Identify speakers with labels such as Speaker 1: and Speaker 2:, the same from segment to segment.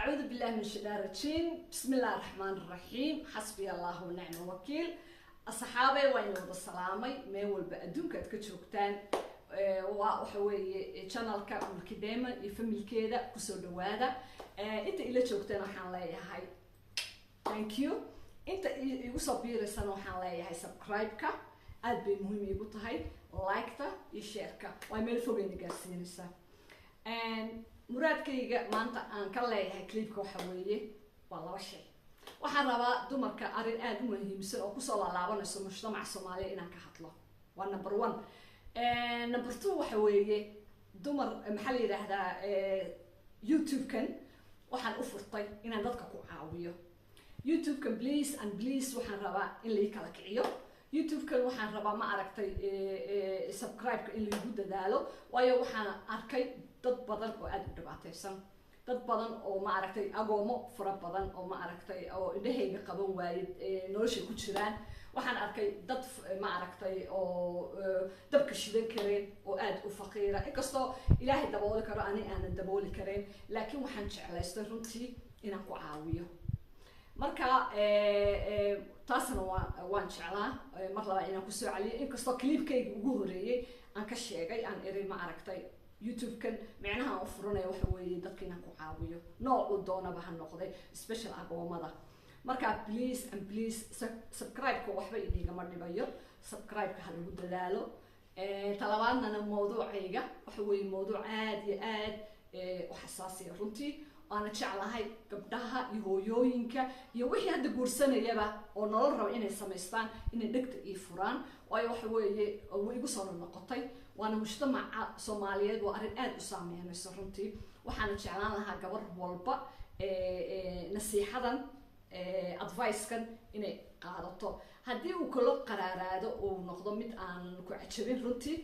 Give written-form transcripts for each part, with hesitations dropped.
Speaker 1: أعوذ بالله من الشيطان الرجيم. بسم الله الرحمن الرحيم. حسبي الله ونعم الوكيل. أصحابي وين وضع السلامي ميول بأدون كتشوكتان وحوي channel كأول كديما يفهم الكيدا كسر دوادا أنت إلى شوكتان حنلاقي هاي thank you. أنت يوصل بيرسنا حنلاقي هاي subscribe كا أدبي مهم يقول هاي like تا يشير كا ويميل فوقين جالسين إسا muraadkayga maanta aan ka leeyahay clipka waxa weeye waa laba shay waxaan rabaa dumarka arin aad u muhiimsan oo ku soo laalaabanayso mujtamaca Soomaaliya inaan ka hadlo waa number 1 number 2 waxa weeye dumar maxaa la yiraahdaa YouTube kan waxaan u furtay inaan dadka ku caawiyo YouTube kan please and please waxaan rabaa in la kala kiciyo YouTube kan waxaan rabaa ma aragtay subscribe ka in la igu dadaalo waayo waxaan arkay dad badan oo aad u dhibaataysan dad badan oo ma aragtay agoomo fara badan oo ma aragtay oo indhahayga qaban waayid nolosha ku jiraan waxaan arkay dad ma aragtay oo dabka shidan kareen oo aad u faqiira inkastoo ilaahay dabooli karo ani aan dabooli kareen laakiin waxaan jeclaystay runtii inaan ku caawiyo marka taasna waan jeclaa mar laba inaan ku soo celiyo inkastoo clipkayga ugu horeeyay aan ka sheegay aan eri ma aragtay YouTube kan macnaha u furanay waxa weeye dadka inaan ku caawiyo nooc u doonaba ha noqday special agoomada marka please and please subscribe ko waxba idiga ma dhibayo subscribe ka ha lagu dadaalo talabaadna mowduucayga waxa weeye mowduuc aad iyo aad u xasaasi ah runtii ana jeclahay gabdhaha iyo hooyooyinka iyo wixii hadda guursanayaba oo nolol rabo inay sameystaan inay dhagta ii furaan waayo waxa weeye way igu soo noqotay waana mujtamaca Soomaaliyeed waa arin aad u saameynayso runtii waxaan jeclaan lahaa gabar walba nasiixadan advice kan inay qaadato haddii uu kala qaraaraado oo noqdo mid aan ku cajabin runtii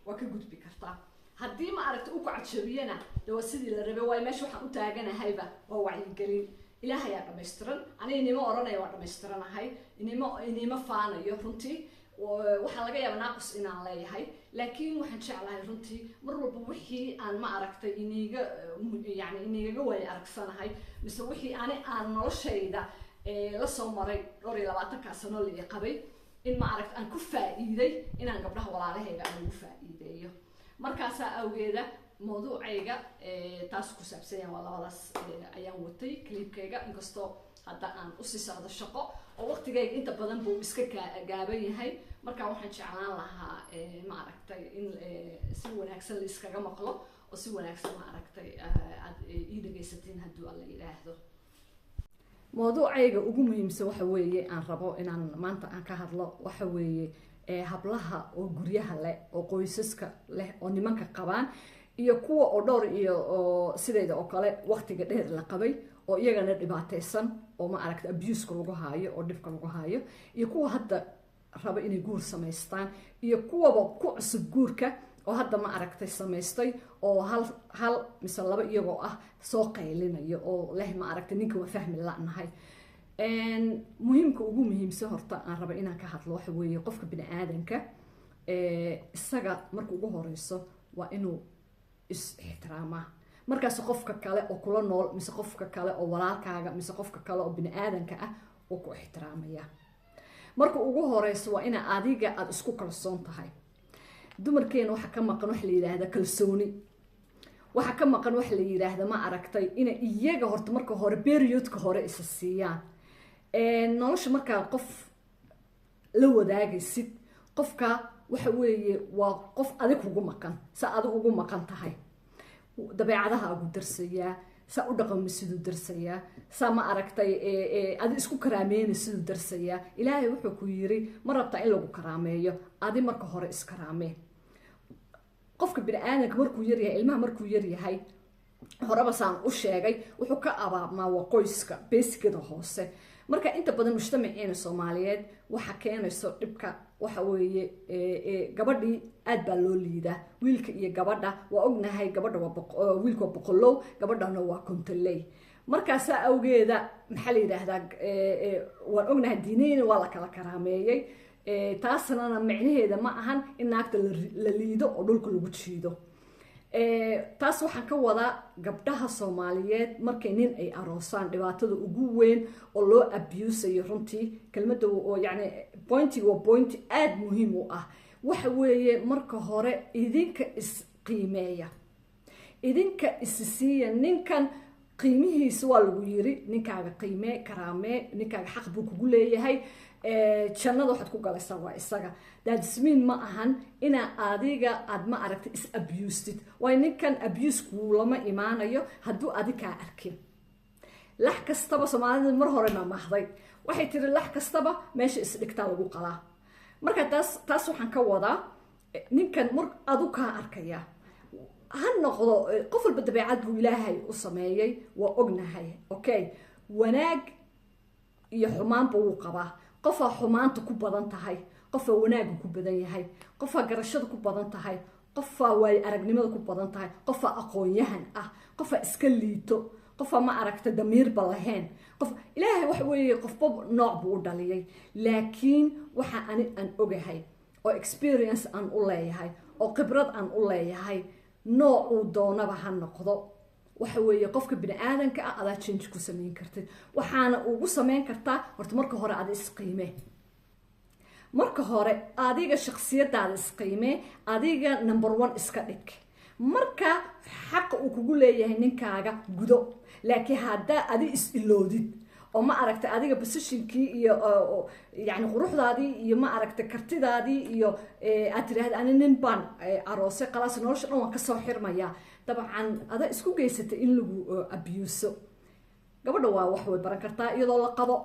Speaker 1: waa ka gudbi kartaa haddii ma aragto uu ku cajabiyana dawa sidii la rabay way meesha waxaan u taaganahayba waa wacyigelin ilaahay ayaa dhameystiran aniga inima oranaya waa dhameystirannahay inima faanayo runtii waxaa laga yaabaa naaqus inaan leeyahay laakiin waxaan jeclahay runtii mar walba wixii aan ma aragtay inigaga way aragsanahay mise wixii aan noloshayda la soo maray 22 sano la qabay in ma aragtay aan ku faa'iiday inaan gabdhaha walaalahayga aan ugu faa'iideeyo markaas awgeeda mowduucayga taas ku saabsan waa labadaas ayaan watay clipkayga inkastoo hadda aan u sii socdo shaqo oo waqtigayga inta badan buu iska gaaban yahay marka waxaan jeclaan lahaa ma aragtay in si wanaagsan la iskaga maqlo oo si wanaagsan ma aragtay aad ii dhageysatiin hadduu alla yiraahdo mowduucayga ugu muhiimsan waxa weeye aan rabo inaan maanta aan ka hadlo waxa weeye hablaha oo guryaha leh oo qoysaska leh oo nimanka qabaan iyo kuwa oo dhowr iyo sideeda oo kale waqtiga dheer la qabay oo iyagana dhibaataysan oo ma aragtay abuse lagu haayo oo dhibka lagu haayo iyo kuwa hadda raba inay guur sameystaan iyo kuwaba ku cusub guurka oo hadda ma aragtay sameystay oo hal mise laba iyagoo ah soo qaylinayo oo leh ma aragtay ninka waa fahmi la'nahay muhiimka ugu muhiimsan horta aan raba inaan ka hadlo waxa weeye qofka bini aadanka isaga marka ugu horeyso waa inuu is ixtiraamaa markaas qofka kale oo kula nool mise qofka kale oo walaalkaaga mise qofka kale oo bini aadanka ah oo ku ixtiraamaya marka ugu horeyso waa in adiga aad isku kalsoon tahay dumarkeena waxa ka maqan wax la yiraahdo kalsooni waxa ka maqan wax la yiraahdo ma aragtay in iyaga horta marka hore periodka hore is siiyaan nolosha marka qof la wadaagaysid qofka waxa weeye waa qof adig ugu maqan sa adig ugu maqan tahay dabeecadaha ugu darsaya sa u dhaqan sidoo darsaya sa ma aragtay adi isku karaameeyay sidoo darsaya ilaahay wuxuu ku yiri ma rabtaa in lagu karaameeyo adi marka hore is karaamee qofka bini aadanka markuu yar yahay ilmaha markuu yar yahay horaba saan u sheegay wuxuu ka abaabmaa waa qoyska basicada hoose marka inta badan mujtamaceena Soomaaliyeed waxa keenayso dhibka waxa weeye gabadhii aad baa loo liidaa wiilka iyo gabadha waa ognahay gabadha waa wiilka boqolow gabadhana waa kontaley markaas awgeeda maxaa la yiraahdaa waan ognahay diinayna waa la kala karaameeyay taasna macnaheeda ma ahan in naagta la liido oo dhulka lagu jiido taas waxaan ka wadaa gabdhaha Soomaaliyeed markay nin ay aroosaan dhibaatada ugu weyn oo loo abusayo runtii kelmadda oo yani pointiga waa point aad muhiim u ah waxa weeye marka hore idinka isqiimeeya idinka isisiiya ninkan qiimihiisa waa lagu yiri ninkaaga qiimee karaamee ninkaaga xaq buu kugu leeyahay jannada waxaad ku galaysaa waa isaga daadismiin ma ahan inaa adiga aad ma aragtay is abused way ninkan abuse ku lama imaanayo hadduu adigaa arkin lax kastaba Soomaalida mar hore ma mahday waxay tiri lax kastaba meesha is dhigtaa lagu qalaa marka taas waxaan ka wadaa ninkan mar adu ka arkaya han noqdo qof walba dabeecad buu Ilaahay u sameeyay waa ognahay okay wanaag iyo xumaan buu qabaa qofa xumaanta ku badan tahay qofa wanaagu ku badan yahay qofa garashada ku badan tahay qofa way aragnimada ku badan tahay qofa aqoon-yahan ah qofa iska liito qofa ma aragta damiir balahayn qof Ilaahay wax weeye qofba nooc buu dhaliyay laakiin waxa aan ogahay oo experience aan u leeyahay oo khibrad aan u leeyahay nooc uu doonaba ha noqdo waxa weeye qofka bini aadanka ah aad change ku sameyn kartid waxaana ugu sameyn kartaa horta marka hore aad isqiime marka hore adiga shakhsiyadaada isqiime adiga number 1 iska dhig marka xaq uu kugu leeyahay ninkaaga gudo laakiin hadda adi is iloodid oo ma aragtay adiga positionkii iyo yani quruxdaadii iyo ma aragtay kartidaadii iyo aad tiraahdo ani nin baan aroose qalaas nolosha dhan waan ka soo xirmaya dabcan ada isku geysatay in lagu abuse gabadha waa wax way baran kartaa iyadoo la qabo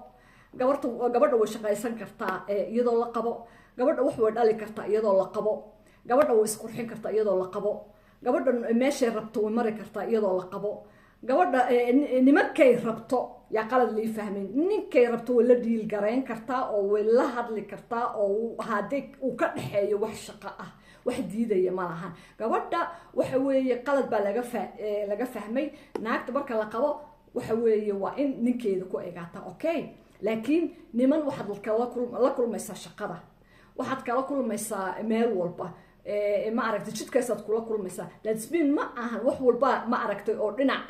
Speaker 1: gabadha way shaqaysan kartaa iyadoo la qabo gabadha wax way dhali kartaa iyadoo la qabo gabadha way isqurxin kartaa iyadoo la qabo gabadha meeshay rabto way mari kartaa iyadoo la qabo gabadha nimankay rabto yaa qalad lii fahmin ninkay rabto way la dhiil gareyn kartaa oo way la hadli kartaa oo haddii uu ka dhaxeeyo wax shaqo ah wax diidaya ma lahan gabadha waxa weeye qalad baa laga fahmay naagta marka la qabo waxa weeye waa in ninkeeda ku eegaata okay laakiin niman waxaad la kulmaysaa shaqada waxaad kala kulmaysaa meel walba ma aragtay jidkaasaad kula kulmaysaa dadsbiin ma ahan wax walba ma aragtay oo dhinac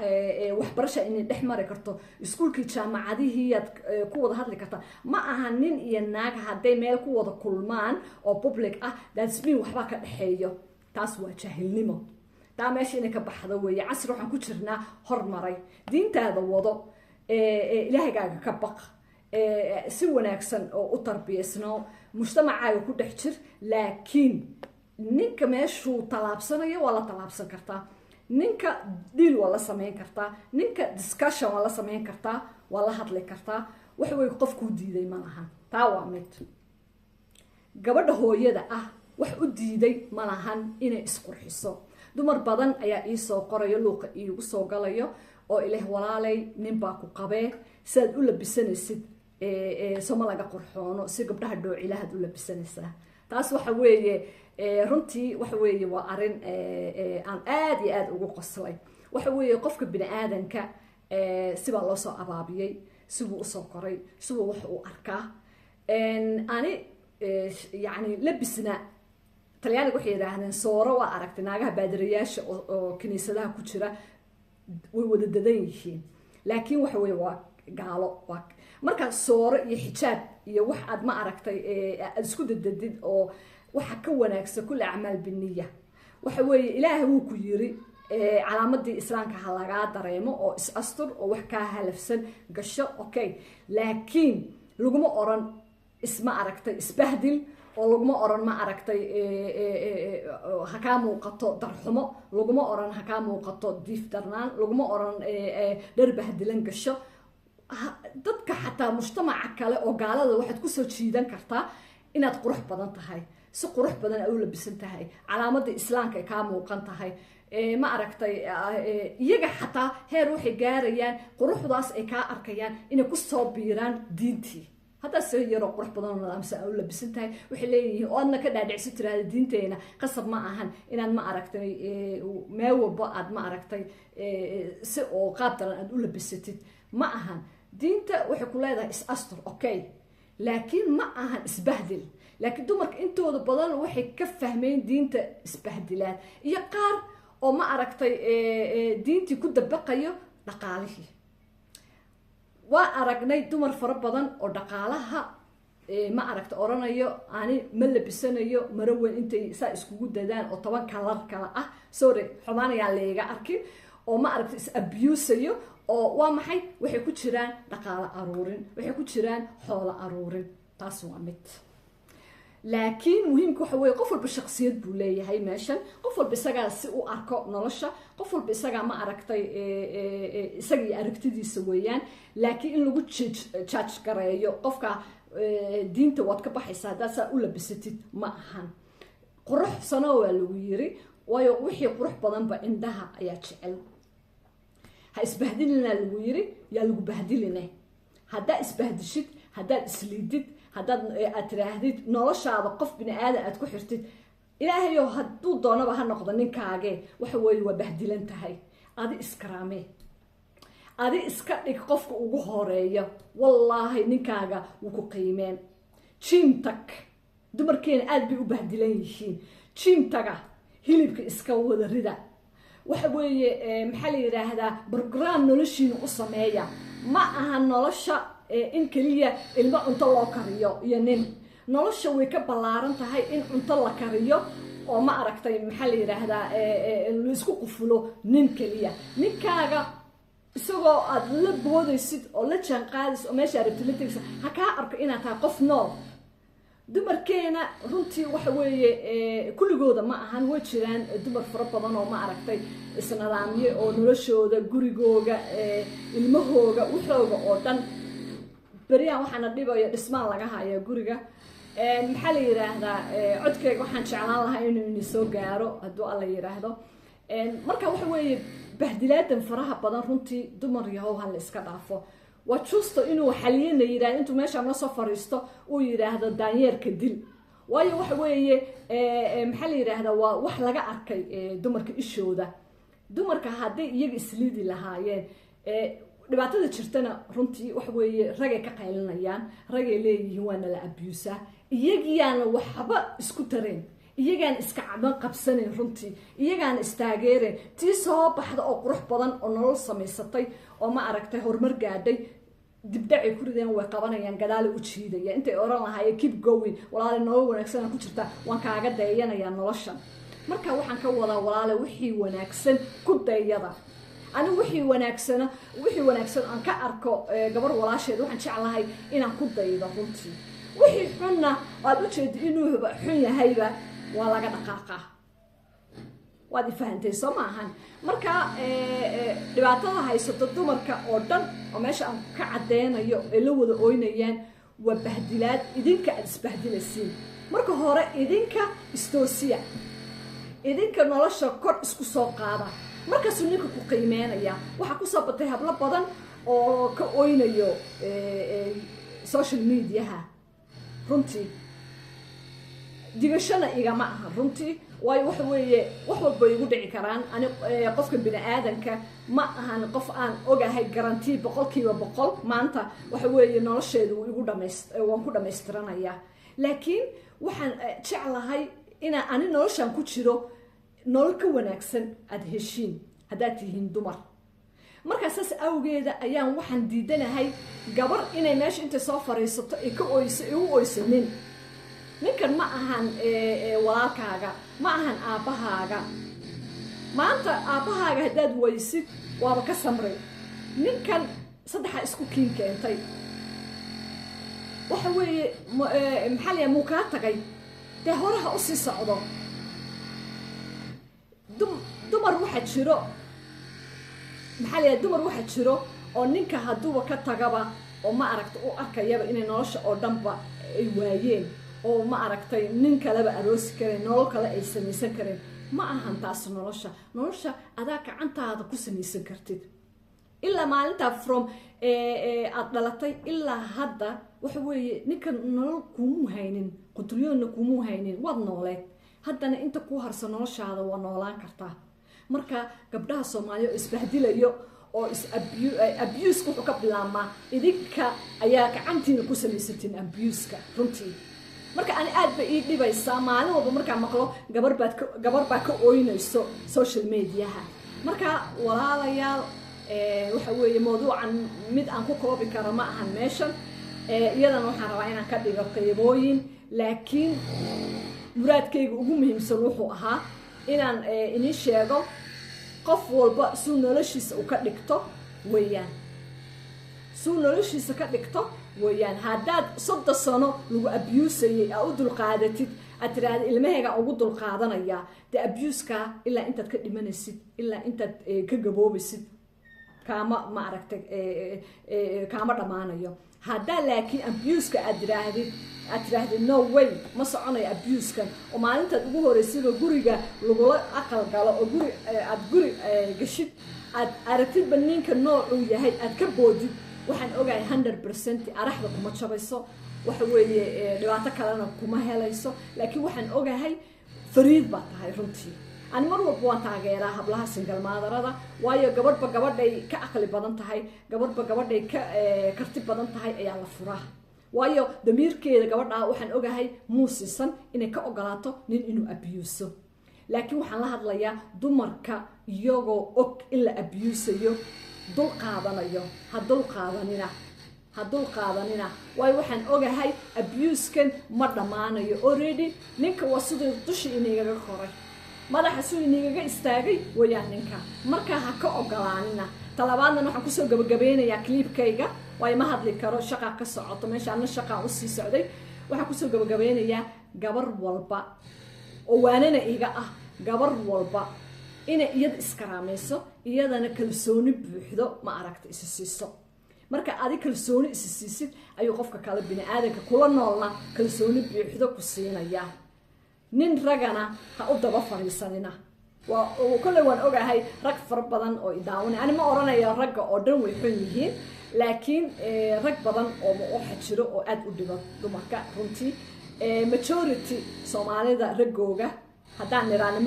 Speaker 1: waxbarasha inay dhex mari karto iskuulkii jaamacadihii aad ku wada hadli kartaa ma ahan nin iyo naag hadday meel ku wada kulmaan oo public ah dadsbiin waxbaa ka dhexeeyo taas waa jahilnimo taa meesha inay ka baxdo weeye casri waxaan ku jirnaa hormaray diintaada wado ilaahigaaga ka baq si wanaagsan oo u tarbiyeysno mujtamacaaga ku dhex jir laakiin ninka meeshuu talaabsanayo waa la talaabsan kartaa ninka deal waa la sameyn kartaa ninka discussion waa la sameyn kartaa waa la hadli kartaa wax way qofku diiday ma lahan taa waa mid gabadha hooyada ah wax u diiday ma lahan inay isqurxiso dumar badan ayaa ii soo qorayo luuqa iigu soo galayo oo ilaah walaalay nin baa ku qabee sidaad u labisanaysid soma laga qurxoono si gabdhaha dhoocilahaad u labisanaysaa taas waxa weeye runtii waxa weeye waa arin aan aad iyo aad ugu qoslay waxa weeye qofka bini aadanka sibaa loo soo abaabiyey sibuu usoo koray sibuu wax uu arkaa ani yani labisna talyaaniga waxay yidhaahdeen sooro waa aragtay naagaha baadirayaasha oo kiniisadaha ku jira way wada dadan yihiin laakiin waxa weeye waa gaalo waa markaa sooro iyo xijaab iyo wax aad ma aragtay aad isku dadadid oo waxa ka wanaagsan kul acmaal biniya waxa weeye ilaahay wuu ku yiri calaamadii islaamka ha lagaa dareemo oo is astur oo wax kaa halafsan gasho okay laakiin laguma oran isma aragtay isbahdil oo laguma oran ma aragtay ha kaa muuqato darxumo laguma oran ha kaa muuqato diif darnaan laguma oran dhar bahdilan gasho dadka xataa mujtamaca kale oo gaalada waxaad kusoo jiidan kartaa inaad qurux badan tahay si qurux badan aad u labisan tahay calaamadda islaamka ay kaa muuqan tahay ma aragtay iyaga xataa heer waxay gaarayaan quruxdaas ay kaa arkayaan inay kusoo biiraan diintii haddaa si yaroo qurux badan oo nadaamsan aad u labisan tahay waxay leeyihiin oo aadna ka dhaadhicsi tiraahda diinteena qasab ma ahan inaad ma aragtay meel walba aad ma aragtay si oo qaab daran aad u labisatid ma ahan diinta waxay ku leedahay is astur okay laakiin ma ahan isbahdil laakiin dumarka intooda badan waxay ka fahmeen diinta isbahdilaan iyo qaar oo ma aragtay diintii ku dabaqayo dhaqaalihii. waa aragnay dumar fara badan oo dhaqaalaha ma aragta oranayo ani ma labisanayo maro weyn intay saa iskugu dadaan oo 10 kalar kala ah sorry xumaanaya leega arkin oo ma aragta is abusayo oo waa maxay waxay ku jiraan dhaqaale aruurin waxay ku jiraan xoolo aruurin taas waa mid laakiin muhiimku waxa weeye qof walba shakhsiyad buu leeyahay meeshan qof walba isaga si u arko nolosha qof walba isaga ma aragtay isaga aragtidiisa weeyaan laakiin in lagu judge gareeyo qofka diinta waad ka baxaysaa daasa u labisatid ma ahan qurux sano waa lagu yiri waayo wixii qurux badan ba indhaha ayaa jecel ha isbahdilina lagu yiri yaa lagu bahdilina hadda isbahdishid hadda isliidid hadda aad tiraahdid noloshaada qof bini aadan aad ku xirtid ilaahayo hadduu doonaba ha noqdo ninkaage waxa weeye waa bahdilan tahay adi iskaraame adi iska dhig qofka ugu horeeyo wallaahi ninkaaga wuu ku qiimeen jimtag dumarkeena aad bay u bahdilan yihiin jimtaga hilibka iska wada rida waxa weeye maxaa la yiraahdaa program noloshiina u sameeya ma aha nolosha in kaliya ilmo cunto loo kariyo iyo nin nolosha way ka ballaaran tahay in cunto la kariyo oo ma aragtay maxaa la yiraahdaa la isku qufulo nin kaliya ninkaaga isagoo aad la boodaysid oo la jaan qaadis oo meesha rabtilatiisa ha ka arko inaad tahay qof nool dumarkeena runtii waxa weeye kulligooda ma ahan way jiraan dumar fara badan oo ma aragtay isnadaamiye oo noloshooda gurigooga ilmahooga waxooga oo dhan bariyan waxaana dhibayo dhismaan laga hayo guriga maxaa la yiraahdaa codkayga waxaan jeclaan lahaa inuu soo gaaro hadduu alla yiraahdo marka waxa weeye bahdilaadan faraha badan runtii dumar yahow hal iska dhaafo waa justo inuu xaliyana yiraahdo intuu meesha ma soo fariisto uu yiraahdo daanyeerka dil waayo waxa weeye maxaa la yiraahdaa waa wax laga arkay dumarka ishooda dumarka hadday iyaga isliidi lahaayeen dhibaatada jirtana runtii waxa weeye ragay ka qaylinayaan ragay leeyihiin waana la abuusa iyagiyaana waxba isku tareen iyagaan iska caban qabsaneen runtii iyagaan istaageereen tii soo baxda oo qurux badan oo nolol samaysatay oo ma aragtay horumar gaadhay dibdhacay ku rideen way qabanayaan gadaal u jiidaya intay oran lahaayeen keep going walaal nolol wanaagsan ku jirta waan kaaga dayanayaa noloshan marka waxaan ka wadaa walaal wixii wanaagsan ku dayada ani wixii wanaagsan aan ka arko gabar walaasheed waxaan jeclahay inaan ku daydo runtii wixii xunna aad u jeed inuu xun yahayba waa laga dhaqaaqaa waad ifahantay soo maahan marka dhibaatada haysato dumarka oo dhan oo meesha aan ka cadeynayo ee la wada ooynayaan waa bahdilaad idinka aad isbahdilaysiin marka hore idinka istoosiya idinka nolosha kor isku soo qaada markaasuu ninka ku qiimeynaya waxaa kusoo batay hablo badan oo ka oynayo social mediaha runtii digashana igama aha runtii waayo waxa weeye wax walba igu dhici karaan ani qofka bini aadanka ma ahan qof aan ogahay garantii 100% maanta waxa weeye nolosheedu igu waan ku dhameystiranayaa laakiin waxaan jeclahay inaan ani noloshan ku jiro nolol ka wanaagsan aad heshiin haddaad tihiin dumar markaa saas awgeeda ayaan waxaan diidanahay gabar inay meesha intay soo fariisato ay ka oyso ay u oysanin ninkan ma ahan walaalkaaga ma ahan aabbahaaga maanta aabbahaaga haddaad waysid waaba ka samray ninkan saddexa isku kiin keentay waxa weeye maxaa la muu kaa tagay dee horaha usii socdo dumar waxa jiro maxaa la dumar waxa jiro oo ninka hadduuba ka tagaba oo ma aragta u arkayaba inay nolosha oo dhanba ay waayeen oo ma aragtay nin kaleba aroosi kareen nolol kale ay samaysan kareen ma ahan taas nolosha adaa gacantaada ku samaysan kartid ilaa maalintaa from aad dhalatay ilaa hadda waxa weeye ninkan nolol kumuu haynin qudriyoonna kumuu haynin waad nooleed haddana inta ku harsa noloshaada waa noolaan kartaa marka gabdhaha Soomaaliya isbahdilayo oo abuse wuxuu ka bilaabmaa idinka ayaa gacantiina ku samaysatiin abuse-ka runtii marka ani aad ba ii dhibaysaa maalin walba markaan maqlo gabar baa ka ooynayso social mediaha marka walaalayaal waxa weeye mawduucan mid aan ku koobi karo ma ahan meeshan iyadana waxaan rabaa inaan ka dhigo qiimooyin laakiin muraadkayga ugu muhiimsan wuxuu ahaa inaan inii sheego qof walba suu noloshiisa u ka dhigto weeyaan suu noloshiisa ka dhigto weeyaan haddaad 30 sano lagu abusayay aa u dulqaadatid aad tiraahdo ilmahayga ugu dulqaadanaya dee abuska ilaa intaad ka dhimanaysid ilaa intaad ka gaboobaysid kaama ma aragtay kaama dhamaanayo haddaa laakiin abuska aad tirahdid no way ma soconayo abuskan oo maalintaad ugu horeysiba guriga lagula aqal galo oo guri gashid aad aragtidba ninka noocuu yahay aad ka boodid waxaan ogahay 100% araxda kuma jabayso waxa weeye dhibaato kalena kuma helayso laakiin waxaan ogahay fariid baa tahay runtii aan mar walba waan taageeraa hablaha single motherada waayo gabadhay ka aqli badan tahay gabadhay ka karti badan tahay ayaa la furaa waayo damiirkeeda gabadha waxaan ogahay muusisan inay ka ogolaato nin inuu abuso laakiin waxaan la hadlayaa dumarka iyagoo og in la abusayo dul qaadanayo ha dul qaadanina waayo waxaan ogahay abuskan ma dhamaanayo already ninka waa sidii dushii inaga koray madaxa suu inaga istaagay wayaan ninka marka ha ka ogolaanina talabaadna waxaan kusoo gabagabeynayaa clipkayga waayo ma hadli karo shaqa ka socoto meesha ana shaqa u sii socday waxaan kusoo gabagabeynayaa gabar walba oo waanana iga ah gabar walba ina iyada iskaraamayso iyadana kalsooni buuxdo ma aragta is siiso marka adi kalsooni is siisid ayuu qofka kale bini aadanka kula noolna kalsooni buuxdo ku siinaya nin ragana ha u daba fariisanina kulli waan ogahay rag fara badan oo idaawanay ani ma oranayo ragga oo dhan way xun yihiin laakiin rag badan oo waxa jiro oo aad u dhibo dumarka runtii majority Soomaalida ragooga haddaan niraano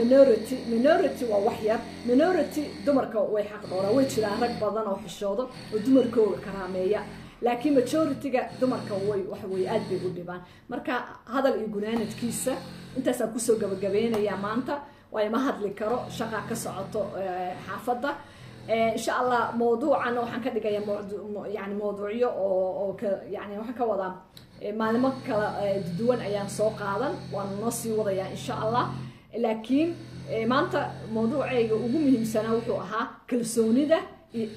Speaker 1: minority waa wax yar minority dumarka way xaq dhooraan way jiraan rag badan oo xishoodo oo dumarkooda karaameeya laakiin majority-ga dumarka waxa way aad bay u dhibaan marka hadal iyo gunaanadkiisa intaas aan kusoo gabagabeynayaa maanta way ma hadli karo shaqa ka socoto xaafada insha Allah mawduucan waxaan ka dhigayaa yani mawduucyo oo yani waxaan ka wadaa maalmo kala duwan ayaan soo qaadan waan noo sii wadayaa insha Allah laakiin maanta mawduucayga ugu muhiimsanaa wuxuu ahaa kalsoonida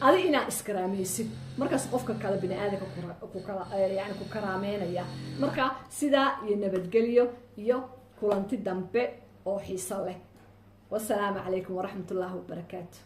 Speaker 1: adi inaad iskaraamaysid markaas qofka kale bini aadanka ku karaameynaya marka sidaa iyo nabadgelyo iyo kulanti dambe oo xiiso leh wassalaamu calaykum waraxmatullaahi wabarakaatu